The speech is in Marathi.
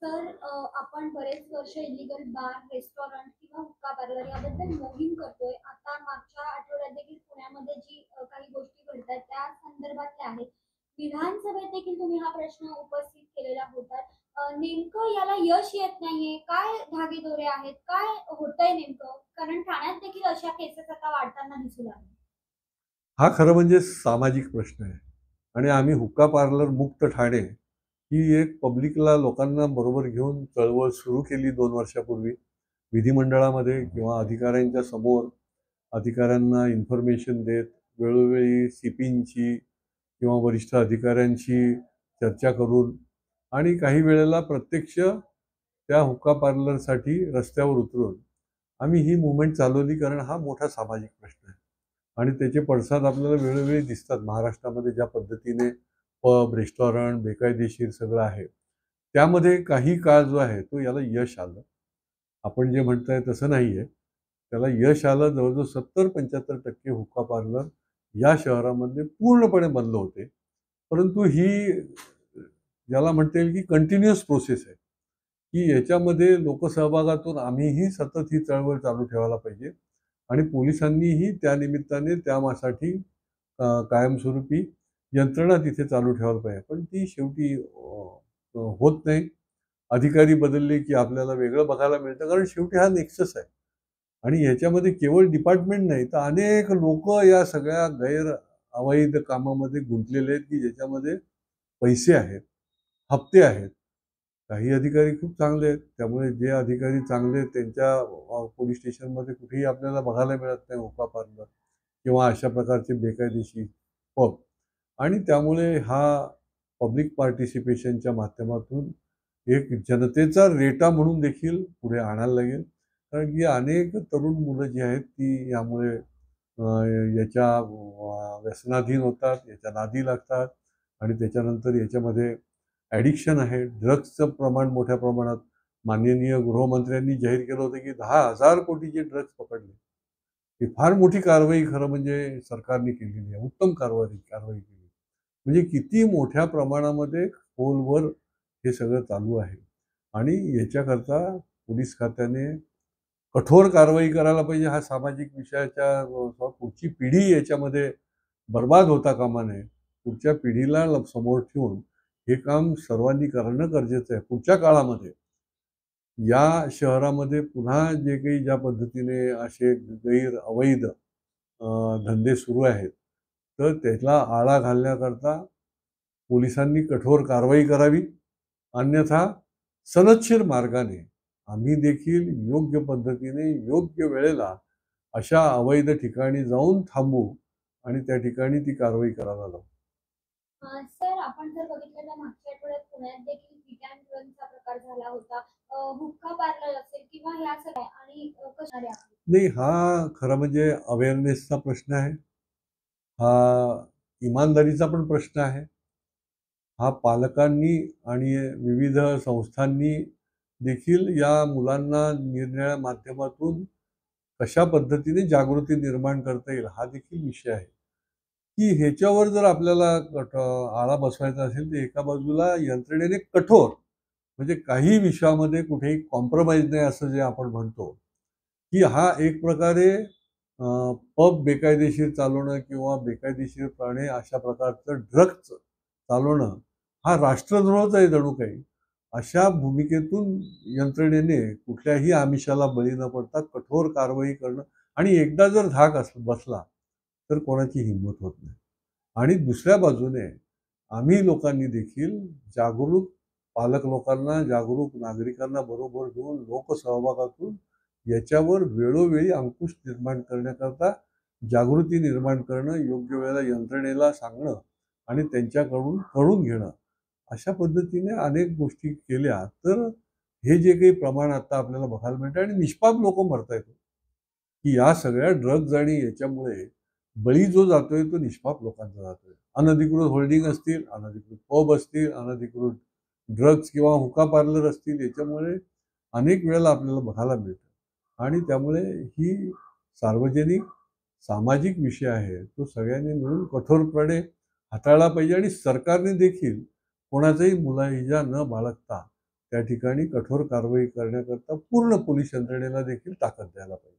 तर आपण बरेच वर्ष इलिगल बार, रेस्टॉरंट किंवा हुक्का पार्लर याबद्दल मोहीम करतोय. आता मागच्या आठवड्यात देखील पुण्यामध्ये जी काही गोष्टी घडतायत त्या संदर्भातल्या आहेत. विधानसभेत देखील तुम्ही हा प्रश्न उपस्थित केलेला होता. नेमकं याला यश येत नाहीये, काय धागेदोरे आहेत? काय होतंय नेमकं? कारण ठाण्यात देखील अशा केसेस आता वाढताना दिसू लागल्या. हा खरं म्हणजे सामाजिक प्रश्न आहे आणि आम्ही हुक्का पार्लर मुक्त ठाणे ही एक पब्लिकला लोकांना बरोबर घेऊन चळवळ सुरू केली 2 वर्षापूर्वी विधिमंडळामध्ये किंवा अधिकाऱ्यांच्या समोर अधिकाऱ्यांना इन्फॉर्मेशन देत वेळोवेळी सीपींची किंवा वरिष्ठ अधिकाऱ्यांशी चर्चा करून आणि काही वेळेला प्रत्यक्ष त्या हुक्का पार्लरसाठी रस्त्यावर उतरून आम्ही ही मुवमेंट चालवली, कारण हा मोठा सामाजिक प्रश्न आहे आणि त्याचे पडसाद आपल्याला वेळोवेळी दिसतात. महाराष्ट्रामध्ये ज्या पद्धतीने पब, रेस्टॉरंट बेकायदेशीर सगळं आहे, त्यामध्ये काही काळ जो आहे तो याला यश आलं. आपण जे म्हणताय तसं नाही आहे. त्याला यश आलं. जवळजवळ 70-75% हुक्का पार्लर या शहरामधले पूर्णपणे बंद होते. परंतु ही ज्याला म्हणता येईल की कंटिन्युअस प्रोसेस आहे, की याच्यामध्ये लोकसहभागातून आम्हीही सतत ही चळवळ चालू ठेवायला पाहिजे आणि पोलिसांनीही त्या निमित्ताने त्यासाठी कायमस्वरूपी यंत्रणा तिथे चालू ठेवायला पाहिजे. पण ती शेवटी होत नाही. अधिकारी बदलले की आपल्याला वेगळं बघायला मिळतं, कारण शेवटी हा नेक्सस आहे आणि ह्याच्यामध्ये केवळ डिपार्टमेंट नाही तर अनेक लोक या सगळ्या अवैध कामामध्ये गुंतलेले आहेत, की ज्याच्यामध्ये पैसे आहेत, हप्ते आहेत. काही अधिकारी खूप चांगले आहेत, त्यामुळे जे अधिकारी चांगले आहेत त्यांच्या पोलीस स्टेशनमध्ये कुठेही आपल्याला बघायला मिळत नाही हुक्का पार्लर किंवा अशा प्रकारचे बेकायदेशीर पब. आणि त्यामुळे हा पब्लिक पार्टिसिपेशनच्या माध्यमातून एक जनतेचा रेटा म्हणून देखील पुढे आणायला लागेल, कारण की अनेक तरुण मुलं जी आहेत ती यामुळे याच्या व्यसनाधीन होतात, याच्या नादी लागतात आणि त्याच्यानंतर याच्यामध्ये ॲडिक्शन आहे. ड्रग्सचं प्रमाण मोठ्या प्रमाणात माननीय गृहमंत्र्यांनी जाहीर केलं होतं की 10,000 कोटीचे ड्रग्स पकडले. ही फार मोठी कारवाई खरं म्हणजे सरकारने केलेली आहे. उत्तम कारवाई केली. म्हणजे किती मोठ्या प्रमाणामध्ये खोलवर हे सगळं चालू आहे आणि याच्याकरता पोलीस खात्याने कठोर कारवाई करायला पाहिजे. हा सामाजिक विषयाच्या पुढची पिढी याच्यामध्ये बर्बाद होता कामा नये. पुढच्या पिढीला समोर ठेवून हे काम सर्वांनी करणं गरजेचं आहे. पुढच्या काळामध्ये या शहरामध्ये पुन्हा जे काही ज्या पद्धतीने असे अवैध धंदे सुरू आहेत, तर त्याला आळा घालण्याकरता पोलिसांनी कठोर कारवाई करावी. अन्यथा सनदशीर मार्गाने आम्ही देखील योग्य पद्धतीने योग्य वेळेला अशा अवैध ठिकाणी जाऊन थांबू आणि त्या ठिकाणी ती कारवाई करायला लावू. सर, आपण जर बघितलं तर मागच्या आठवड्यात पुण्यात देखील हिट अँड रनचा प्रकार झाला होता. हुक्का पार्लर असेल किंवा ह्या सगळ्या आणि कशा रे आपली? नाही, हा खरं म्हणजे अवेअरनेसचा प्रश्न आहे. हा इमानदारीचा पण प्रश्न आहे. हा पालकांनी आणि विविध संस्थांनी देखील या मुलांना निरनिराळ्या माध्यमातून कशा पद्धतीने जागृती निर्माण करता येईल हा देखील विषय आहे, की ह्याच्यावर जर आपल्याला आळा बसवायचा असेल तर एका बाजूला यंत्रणेने कठोर, म्हणजे काही विषयामध्ये कुठेही कॉम्प्रोमाइज नाही असं जे आपण म्हणतो, की हा एक प्रकारे पब बेकायदेशीर चालवणं किंवा बेकायदेशीरपणे अशा प्रकारचं ड्रग्ज चालवणं हा राष्ट्रद्रोहच आहे जणू काही. अशा भूमिकेतून यंत्रणेने कुठल्याही आमिषाला बळी न पडता कठोर कारवाई करणं आणि एकदा जर धाक बसला तर कोणाची हिंमत होत नाही. आणि दुसऱ्या बाजूने आम्ही लोकांनी देखील जागरूक पालक लोकांना, जागरूक नागरिकांना बरोबर घेऊन लोकसहभागातून याच्यावर वेळोवेळी अंकुश निर्माण करण्याकरता जागृती निर्माण करणं, योग्य वेळेला यंत्रणेला सांगणं आणि त्यांच्याकडून कळून घेणं, अशा पद्धतीने अनेक गोष्टी केल्या तर हे जे काही प्रमाण आता आपल्याला बघायला मिळतं आणि निष्पाप लोक मरतायत, की या सगळ्या ड्रग्ज आणि याच्यामुळे बळी जो जातोय तो निष्पाप लोकांचा जातोय. अनधिकृत होल्डिंग असतील, अनधिकृत पब असतील, अनधिकृत ड्रग्ज किंवा हुक्का पार्लर असतील, याच्यामुळे अनेक वेळेला आपल्याला बघायला मिळतं आणि त्यामुळे ही सार्वजनिक सामाजिक विषय आहे, तो सगळ्यांनी मिळून कठोरपणे हाताळला पाहिजे आणि सरकारने देखील कोणाचाही मुलाहिजा न बाळगता त्या ठिकाणी कठोर कारवाई करण्याकरता पूर्ण पोलीस यंत्रणेला देखील ताकद द्यायला पाहिजे.